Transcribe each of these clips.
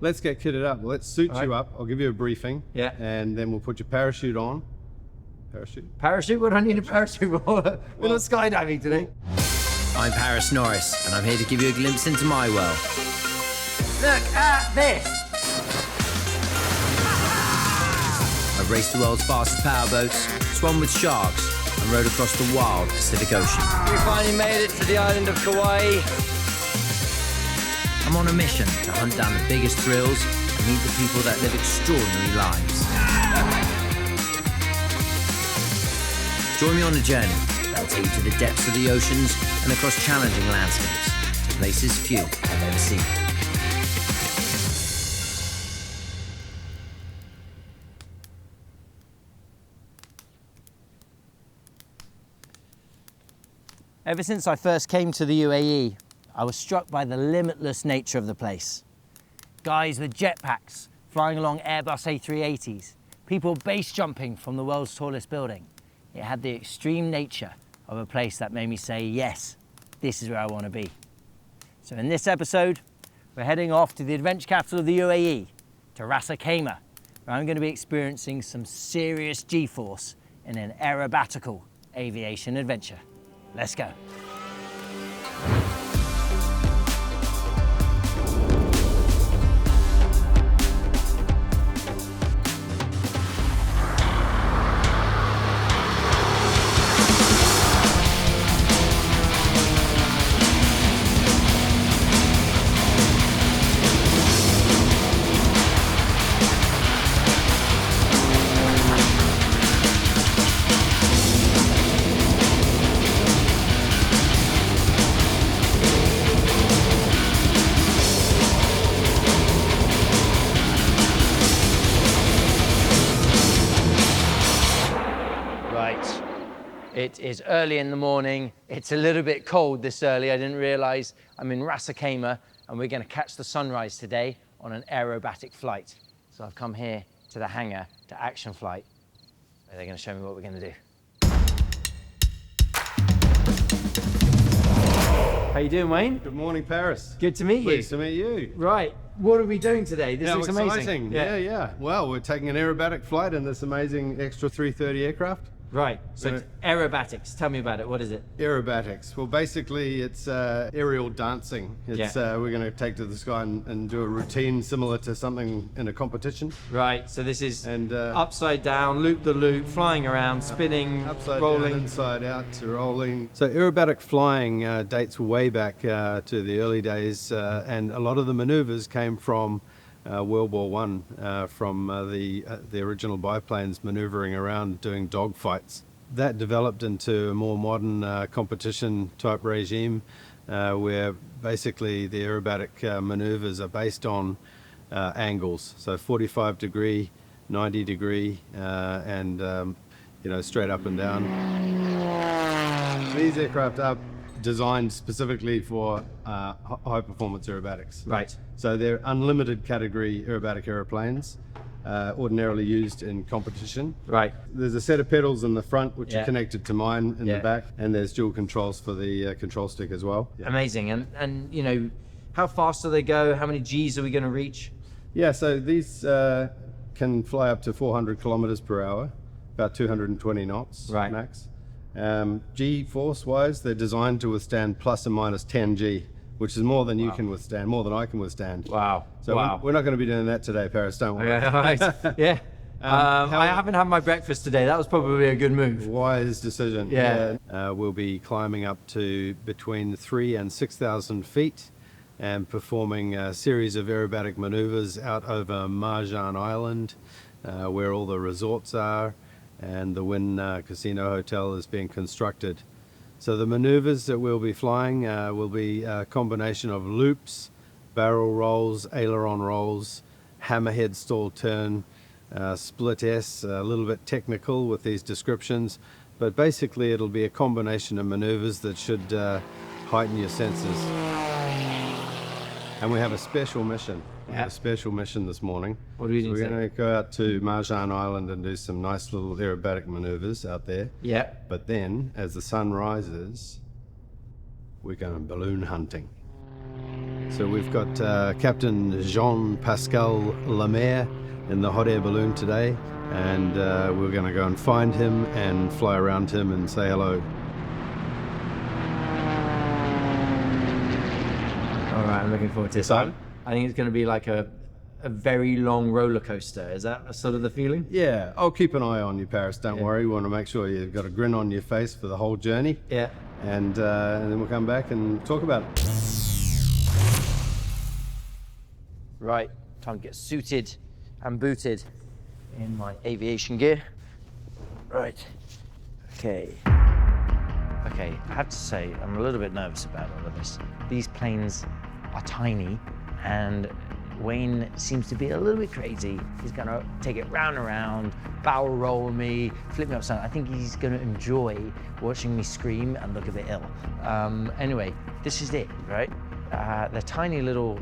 let's get kitted up. Let's suit you up. I'll give you a briefing. Yeah. And then we'll put your parachute on. Parachute? What do I need a parachute for? We're not skydiving today. I'm Paris Norris, and I'm here to give you a glimpse into my world. Look at this! I've raced the world's fastest powerboats, swum with sharks, and rode across the wild Pacific Ocean. We finally made it to the island of Kauai. I'm on a mission to hunt down the biggest thrills and meet the people that live extraordinary lives. Join me on a journey that'll take you to the depths of the oceans and across challenging landscapes to places few have ever seen. Ever since I first came to the UAE, I was struck by the limitless nature of the place. Guys with jetpacks flying along Airbus A380s, people base jumping from the world's tallest building. It had the extreme nature of a place that made me say, yes, this is where I want to be. So in this episode, we're heading off to the adventure capital of the UAE, to Ras Al Khaimah, where I'm going to be experiencing some serious G-force in an aerobatical aviation adventure. Let's go. It is early in the morning. It's a little bit cold this early. I didn't realize I'm in Ras Al Khaimah and we're going to catch the sunrise today on an aerobatic flight. So I've come here to the hangar to ActionFlight, where they're going to show me what we're going to do. How you doing, Wayne? Good morning, Paris. Good to meet you. Pleased to meet you. Right. What are we doing today? This looks amazing. Exciting. Yeah. Well, we're taking an aerobatic flight in this amazing extra 330 aircraft. Right, so aerobatics, tell me about it, what is it? Aerobatics, well basically it's aerial dancing. It's we're going to take to the sky and do a routine similar to something in a competition. Right, so this is upside down, loop the loop, flying around, spinning, upside rolling. Down, inside out, rolling. So aerobatic flying dates way back to the early days and a lot of the maneuvers came from World War I, from the original biplanes maneuvering around doing dogfights. That developed into a more modern competition type regime where basically the aerobatic maneuvers are based on angles, so 45 degree, 90 degree, and straight up and down. These aircraft are designed specifically for high performance aerobatics. Right. So they're unlimited category aerobatic airplanes, ordinarily used in competition. Right. There's a set of pedals in the front which are connected to mine in the back, and there's dual controls for the control stick as well. Amazing. And you know, how fast do they go? How many Gs are we going to reach? Yeah, so these can fly up to 400 kilometers per hour, about 220 knots max. G-force wise, they're designed to withstand plus or minus 10 G, which is more than you can withstand, more than I can withstand. Wow. So we're not going to be doing that today, Paris, don't worry. Yeah, right. Yeah. I haven't had my breakfast today. That was probably a good move. Wise decision. Yeah. We'll be climbing up to between 3,000 and 6,000 feet and performing a series of aerobatic maneuvers out over Marjan Island, where all the resorts are, and the Wynn Casino Hotel is being constructed. So the maneuvers that we'll be flying will be a combination of loops, barrel rolls, aileron rolls, hammerhead stall turn, split S, a little bit technical with these descriptions, but basically it'll be a combination of maneuvers that should heighten your senses. And we have a special mission. We have a special mission this morning. What are we doing? We're going to go out to Marjan Island and do some nice little aerobatic maneuvers out there. Yeah. But then, as the sun rises, we're going balloon hunting. So we've got Captain Jean-Pascal Lamaire in the hot air balloon today, and we're going to go and find him and fly around him and say hello. All right, I'm looking forward to this. I think it's going to be like a very long roller coaster. Is that sort of the feeling? Yeah, I'll keep an eye on you, Paris. Don't worry. We want to make sure you've got a grin on your face for the whole journey. Yeah. And then we'll come back and talk about it. Right, time to get suited and booted in my aviation gear. Right, okay. Okay, I have to say, I'm a little bit nervous about all of this. These planes are tiny, and Wayne seems to be a little bit crazy. He's gonna take it round and round, barrel roll me, flip me upside down. I think he's gonna enjoy watching me scream and look a bit ill. Anyway, this is it, right? They're tiny little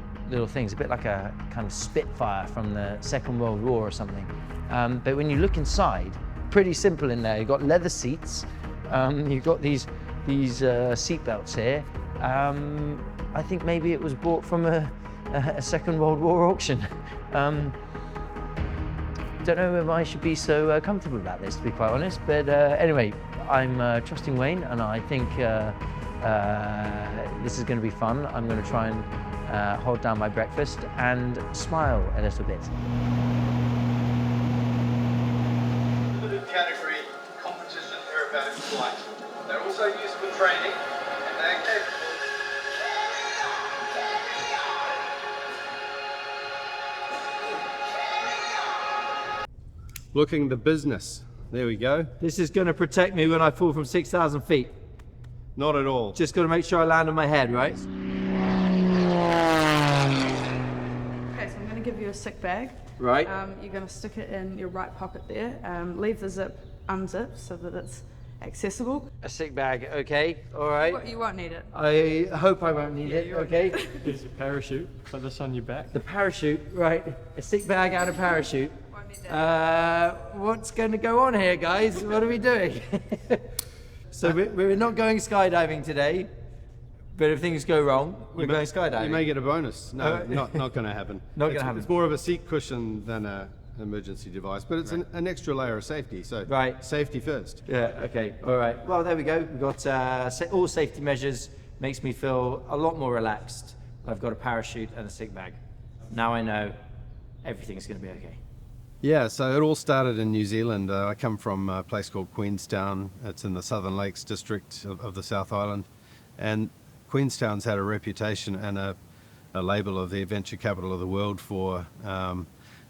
things, a bit like a kind of Spitfire from the Second World War or something. But when you look inside, pretty simple in there. You've got leather seats, you've got these seat belts here. I think maybe it was bought from a Second World War auction. Don't know if I should be so comfortable about this, to be quite honest, but anyway, I'm trusting Wayne, and I think this is going to be fun. I'm going to try and hold down my breakfast and smile a little bit. Limited category competition aerobatic flight. They're also used for training, and they're capable. Looking the business. There we go. This is going to protect me when I fall from 6,000 feet. Not at all. Just got to make sure I land on my head, right? Okay, so I'm going to give you a sick bag. Right. You're going to stick it in your right pocket there. Leave the zip unzipped so that it's accessible. A sick bag, okay, all right. You won't need it. I hope I won't need it, okay? There's a parachute. Put this on your back. The parachute, right. A sick bag and a parachute. Won't need that. What's going to go on here, guys? What are we doing? So we're not going skydiving today, but if things go wrong, we're going skydiving. You may get a bonus. No, not going to happen. Not going to happen. It's more of a seat cushion than an emergency device, but it's an extra layer of safety. So Right. Safety first. Yeah, okay, all right. Well, there we go. We've got all safety measures. Makes me feel a lot more relaxed. I've got a parachute and a sick bag. Now I know everything's going to be okay. Yeah, so it all started in New Zealand. I come from a place called Queenstown. It's in the Southern Lakes district of the South Island. And Queenstown's had a reputation and a label of the adventure capital of the world for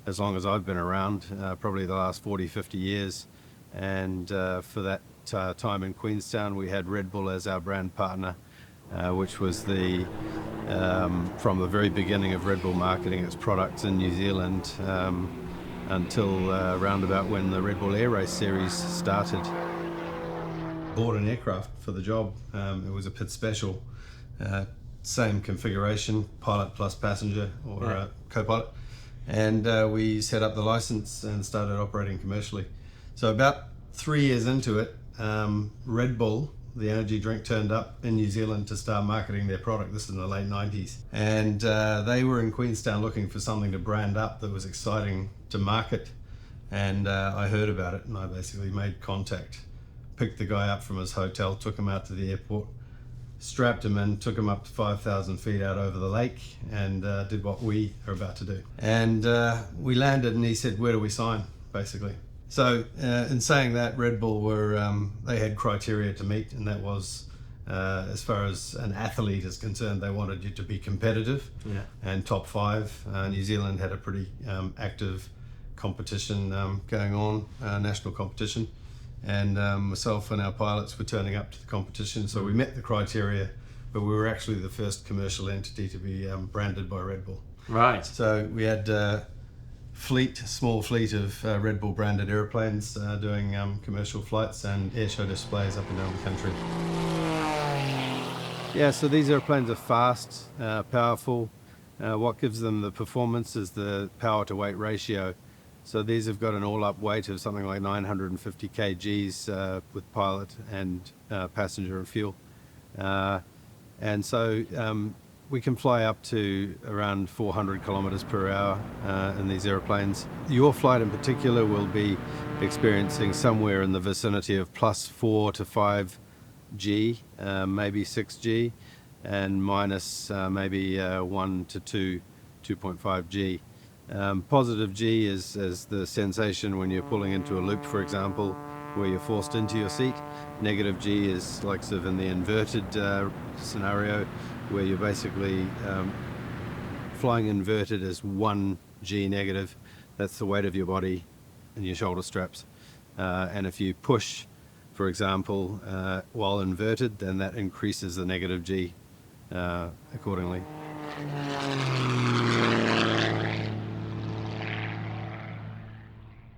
as long as I've been around, probably the last 40, 50 years. And for that time in Queenstown, we had Red Bull as our brand partner, which was from the very beginning of Red Bull marketing its products in New Zealand until around about when the Red Bull Air Race series started. Bought an aircraft for the job. It was a Pit Special, same configuration, pilot plus passenger or co-pilot. And we set up the license and started operating commercially. So about 3 years into it, Red Bull, the energy drink, turned up in New Zealand to start marketing their product. This is in the late 90s. And they were in Queenstown looking for something to brand up that was exciting to market. And I heard about it, and I basically made contact, picked the guy up from his hotel, took him out to the airport, strapped him in, took him up to 5,000 feet out over the lake, and did what we are about to do. And we landed, and he said, "Where do we sign?" basically. So in saying that, Red Bull they had criteria to meet, and that was, as far as an athlete is concerned, they wanted you to be competitive and top five. New Zealand had a pretty active competition going on, national competition. And myself and our pilots were turning up to the competition, so we met the criteria, but we were actually the first commercial entity to be branded by Red Bull. Right. So we had a small fleet of Red Bull branded airplanes doing commercial flights and airshow displays up and down the country. Yeah, so these airplanes are fast, powerful. What gives them the performance is the power to weight ratio. So these have got an all-up weight of something like 950 kgs with pilot and passenger and fuel. And so We can fly up to around 400 kilometers per hour in these airplanes. Your flight in particular will be experiencing somewhere in the vicinity of plus 4 to 5 G, maybe 6 G, and minus maybe 1 to 2.5 G. Positive G is the sensation when you're pulling into a loop, for example, where you're forced into your seat. Negative G is like sort of in the inverted scenario, where you're basically flying inverted as 1 G negative. That's the weight of your body and your shoulder straps. And if you push, for example, while inverted, then that increases the negative G accordingly.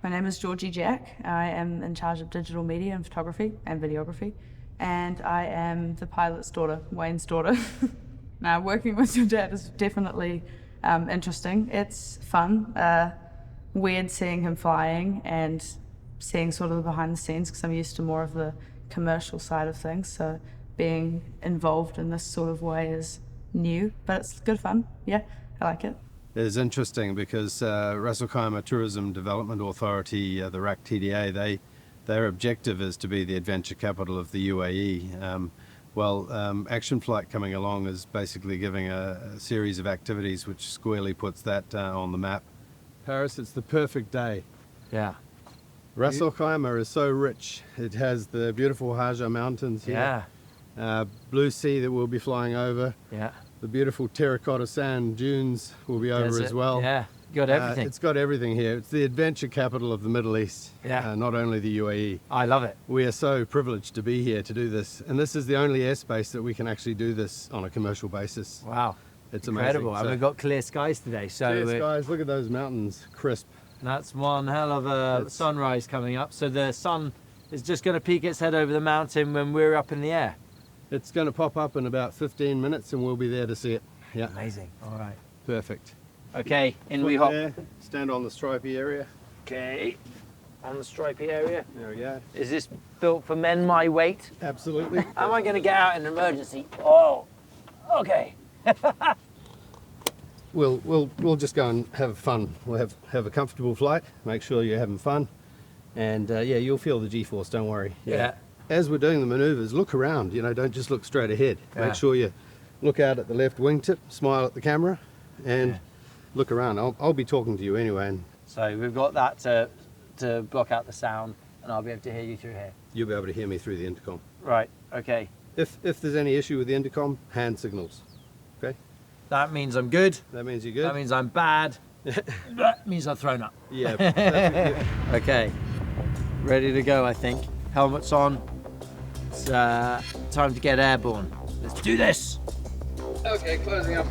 My name is Georgie Jack. I am in charge of digital media and photography and videography, and I am the pilot's daughter, Wayne's daughter. Now, working with your dad is definitely interesting. It's fun, weird seeing him flying and seeing sort of the behind the scenes, because I'm used to more of the commercial side of things, so being involved in this sort of way is new, but it's good fun. Yeah, I like it. It's interesting because Ras Al Khaimah Tourism Development Authority, the RAC TDA, their objective is to be the adventure capital of the UAE. ActionFlight coming along is basically giving a series of activities which squarely puts that on the map. Paris, it's the perfect day. Yeah. Ras Al Khaimah is so rich. It has the beautiful Haja Mountains here. Yeah. Blue sea that we'll be flying over. Yeah. The beautiful terracotta sand dunes will be over as well. Yeah, got everything. It's got everything here. It's the adventure capital of the Middle East, Yeah. Not only the UAE. I love it. We are so privileged to be here to do this. And this is the only airspace that we can actually do this on a commercial basis. Wow. It's incredible. amazing. And we've got clear skies today. So Clear skies, look at those mountains, crisp. that's one hell of a sunrise coming up. So the sun is just going to peek its head over the mountain when we're up in the air. It's going to pop up in about 15 minutes and we'll be there to see it. Yeah. Amazing. All right. Perfect. Okay, in we hop. There, stand on the stripy area. Okay, on the stripy area. There we go. Is this built for men my weight? Absolutely. Am I going to get out in an emergency? Oh, okay. We'll just go and have fun. We'll have a comfortable flight. Make sure you're having fun, and you'll feel the G-force. Don't worry. Yeah. As we're doing the maneuvers, look around. Don't just look straight ahead. Yeah. Make sure you look out at the left wingtip, smile at the camera, and look around. I'll be talking to you anyway. And So we've got that to block out the sound, and I'll be able to hear you through here. you'll be able to hear me through the intercom. Right. Okay. If there's any issue with the intercom, hand signals. Okay. That means I'm good. That means you're good. That means I'm bad. That means I've thrown up. Yeah. Perfect. Okay. Ready to go, I think. Helmets on. It's time to get airborne. Let's do this. Okay, closing up.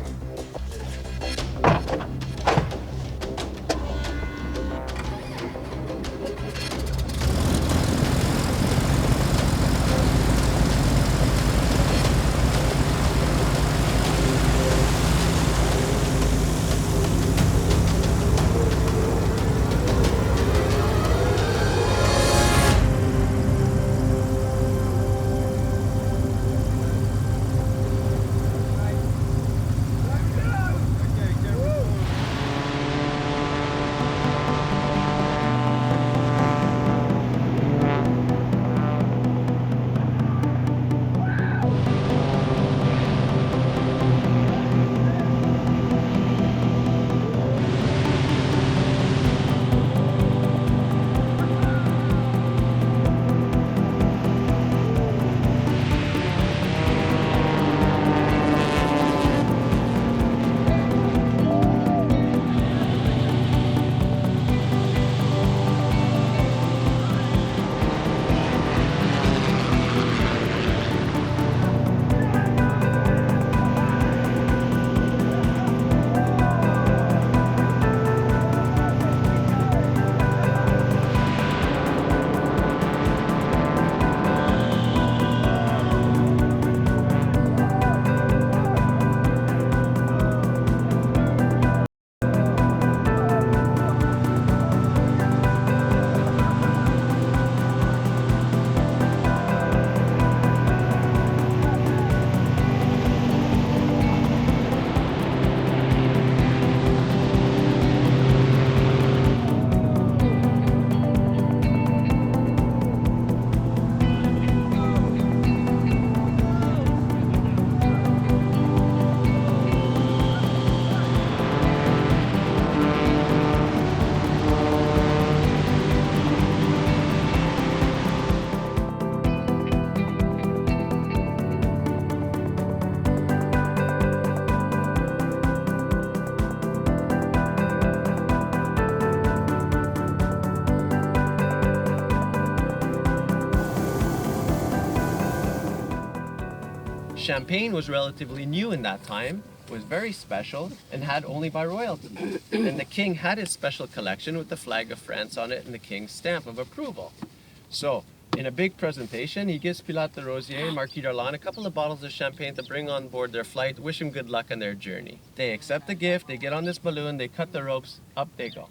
Champagne was relatively new in that time, was very special, and had only by royalty. And the king had his special collection with the flag of France on it and the king's stamp of approval. So, in a big presentation, he gives Pilote de Rosier and Marquis d'Arlan a couple of bottles of champagne to bring on board their flight, wish him good luck on their journey. They accept the gift, they get on this balloon, they cut the ropes, up they go.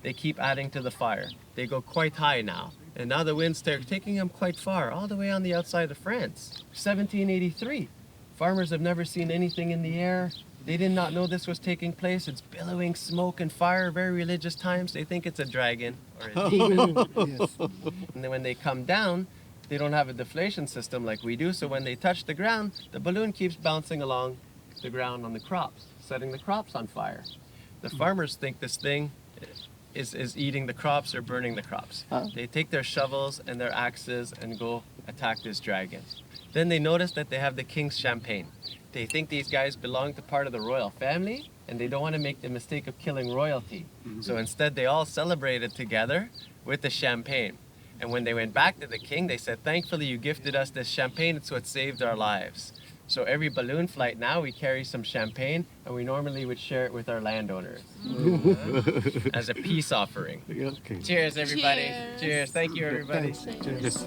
They keep adding to the fire. They go quite high now. And now the winds are taking them quite far, all the way on the outside of France. 1783. Farmers have never seen anything in the air. They did not know this was taking place. It's billowing smoke and fire, very religious times. They think it's a dragon or a demon. Yes. And then when they come down, they don't have a deflation system like we do. So when they touch the ground, the balloon keeps bouncing along the ground on the crops, setting the crops on fire. The farmers think this thing is eating the crops or burning the crops. They take their shovels and their axes and go attack this dragon. Then they notice that they have the king's champagne. They think these guys belong to part of the royal family, and they don't want to make the mistake of killing royalty. So instead, they all celebrated together with the champagne. And when they went back to the king, they said, "Thankfully, you gifted us this champagne. It's what saved our lives." So every balloon flight now, we carry some champagne, and we normally would share it with our landowners as a peace offering. Okay. Cheers, everybody. Cheers. Cheers. Thank you, everybody. Cheers.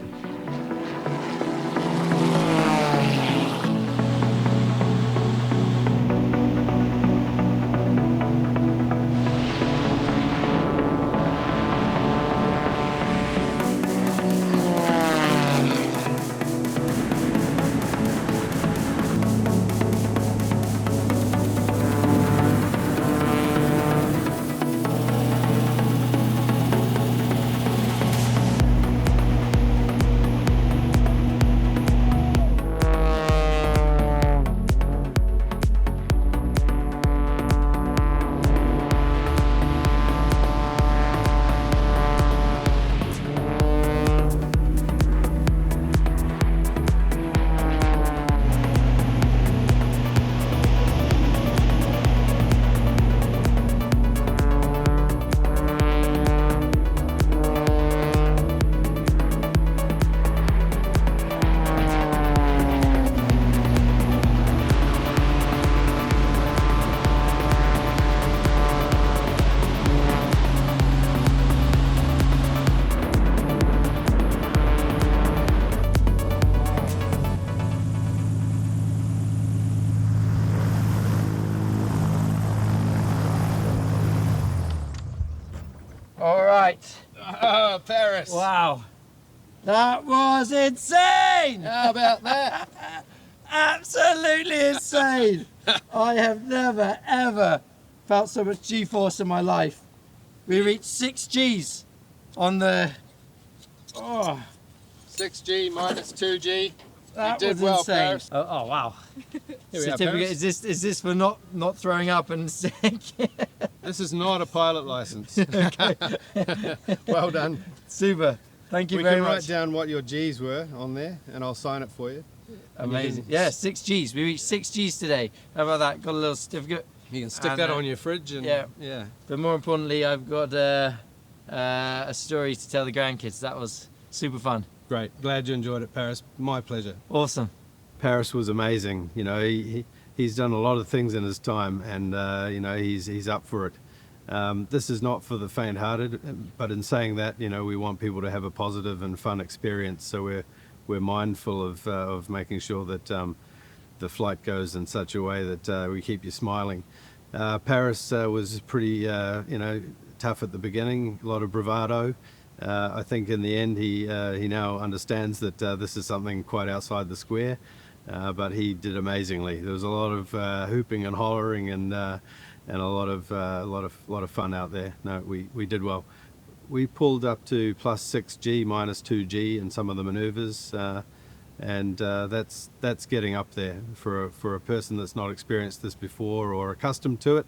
All right. Oh, Paris. Wow. That was insane! How about that? Absolutely insane! I have never, ever felt so much G-force in my life. We reached 6 Gs on the... Oh, 6G minus 2G. that You did was well, insane. Paris. Oh, wow. Here we are, Certificate, Paris. is this for not throwing up and This is not a pilot license. Well done. Super. Thank you We very can much. write down what your G's were on there, and I'll sign it for you. Amazing. Yeah, 6 Gs. We reached 6 Gs today. How about that? Got a little certificate. You can stick And, that on your fridge, and yeah. But more importantly, I've got a story to tell the grandkids. That was super fun. Great. Glad you enjoyed it, Paris. My pleasure. Awesome. Paris was amazing. You know, he's done a lot of things in his time, and you know, he's up for it. This is not for the faint-hearted, but in saying that, you know, we want people to have a positive and fun experience. So we're mindful of making sure that the flight goes in such a way that we keep you smiling. Paris was pretty, you know, tough at the beginning. A lot of bravado. I think in the end he now understands that this is something quite outside the square, but he did amazingly. There was a lot of hooping and hollering and a lot of fun out there. No, we did well. We pulled up to plus 6G, minus 2G in some of the maneuvers, and that's getting up there for a person that's not experienced this before or accustomed to it.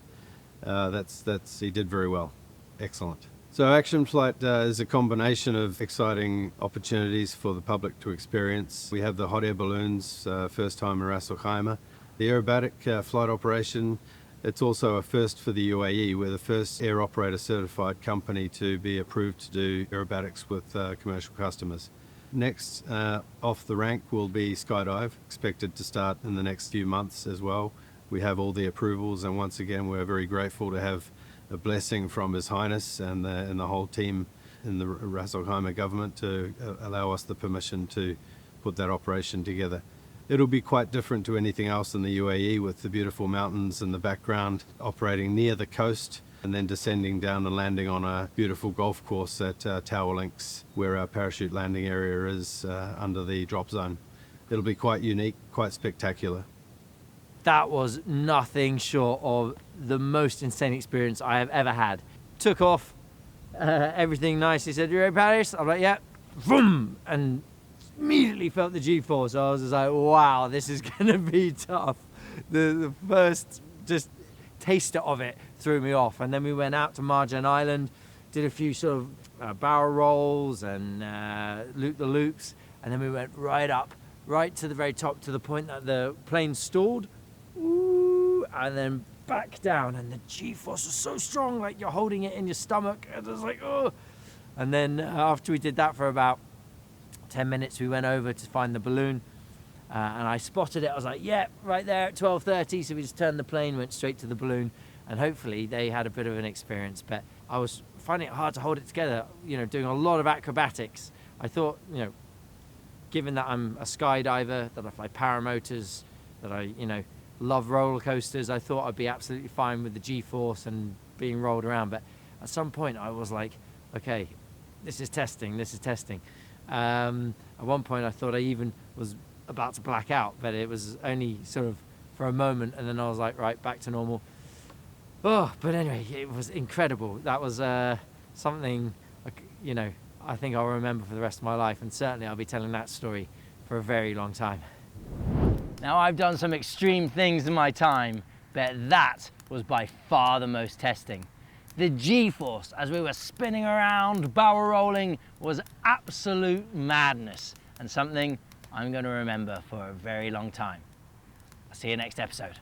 He did very well. Excellent. So ActionFlight is a combination of exciting opportunities for the public to experience. We have the hot air balloons, first time in Ras Al Khaimah. The aerobatic flight operation, it's also a first for the UAE. We're the first air operator certified company to be approved to do aerobatics with commercial customers. Next off the rank will be skydive, expected to start in the next few months as well. We have all the approvals, and once again we're very grateful to have a blessing from His Highness and the whole team in the Ras Al Khaimah government to allow us the permission to put that operation together. It'll be quite different to anything else in the UAE, with the beautiful mountains in the background, operating near the coast and then descending down and landing on a beautiful golf course at Tower Links, where our parachute landing area is under the drop zone. It'll be quite unique, quite spectacular. That was nothing short of the most insane experience I have ever had. Took off, everything nice. He said, "You ready, Paris?" I'm like, "Yeah." Vroom! And immediately felt the G-force. I was just like, wow, this is gonna be tough. The first just taster of it threw me off. And then we went out to Marjan Island, did a few sort of barrel rolls and loop the loops, and then we went right up, right to the very top, to the point that the plane stalled. Ooh, and then back down, and the G-force was so strong, like you're holding it in your stomach, and it was like, oh. And then after we did that for about 10 minutes, we went over to find the balloon, and I spotted it. I was like, yeah, right there at 12:30. So we just turned the plane, went straight to the balloon, and hopefully they had a bit of an experience. But I was finding it hard to hold it together, you know, doing a lot of acrobatics. I thought, you know, given that I'm a skydiver, that I fly paramotors, that I, you know, love roller coasters, I thought I'd be absolutely fine with the G-force and being rolled around. But at some point I was like, okay, this is testing. At one point I thought I even was about to black out, but it was only sort of for a moment, and then I was like, right, back to normal. Oh, but anyway, it was incredible. That was something, you know, I think I'll remember for the rest of my life, and certainly I'll be telling that story for a very long time. Now, I've done some extreme things in my time, but that was by far the most testing. The G-force, as we were spinning around, barrel rolling, was absolute madness, and something I'm going to remember for a very long time. I'll see you next episode.